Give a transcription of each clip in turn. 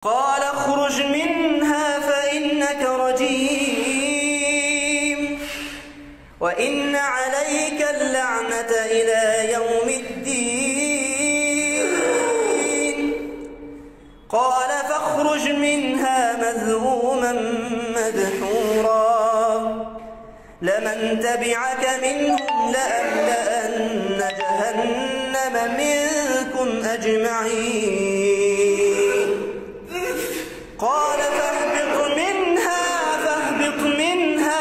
قال اخرج منها فإنك رجيم وإن عليك اللعنة إلى يوم الدين. قال فاخرج منها مذءوما مدحورا لمن تبعك منهم لأملأن جهنم منكم أجمعين. قال فاهبط منها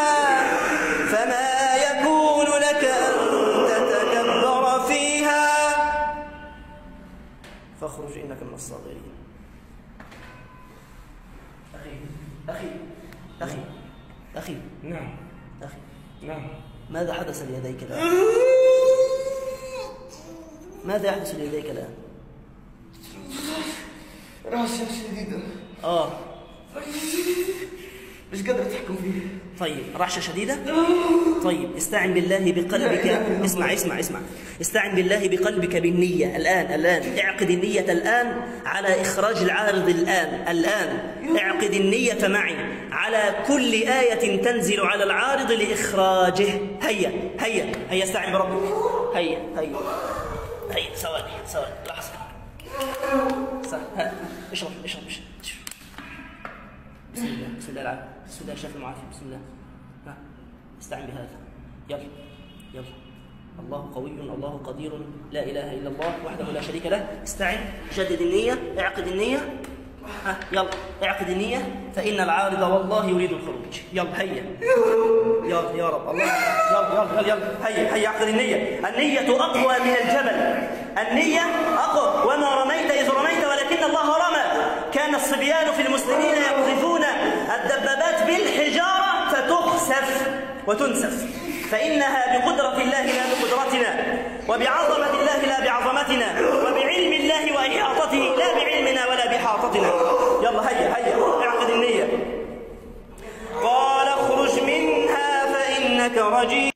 فما يكون لك أن تتكبر فيها فاخرج إنك من الصاغرين. أخي نعم ماذا حدث ليديك الآن؟ ماذا يحدث ليديك الآن؟ راسي شديدة مش قادر أتحكم فيه. طيب رعشة شديدة؟ طيب استعن بالله بقلبك. اسمع استعن بالله بقلبك بالنية الآن اعقد النية الآن على إخراج العارض الآن اعقد النية معي على كل آية تنزل على العارض لإخراجه. هيا استعن بربك. هيا ثواني لحظة. اشرب بسم الله العافية. بسم الله الشافي المعافي. بسم الله. استعن بهذا. يلا الله قوي الله قدير لا إله إلا الله وحده لا شريك له. استعن جدد النية اعقد النية. يلا اعقد النية فإن العارض والله يريد الخروج. يلا هيا يا رب الله. يلا هيا اعقد النية أقوى من الجبل. النية أقوى. وما رميت إذ رميت ولكن الله رمى. كان الصبيان في المسلمين يقذفون الدبابات بالحجارة فتخسف وتنسف، فإنها بقدرة الله لا بقدرتنا، وبعظمة الله لا بعظمتنا، وبعلم الله وإحاطته لا بعلمنا ولا بإحاطتنا. يلا هيا اعقد النية. قال اخرج منها فإنك رجيم.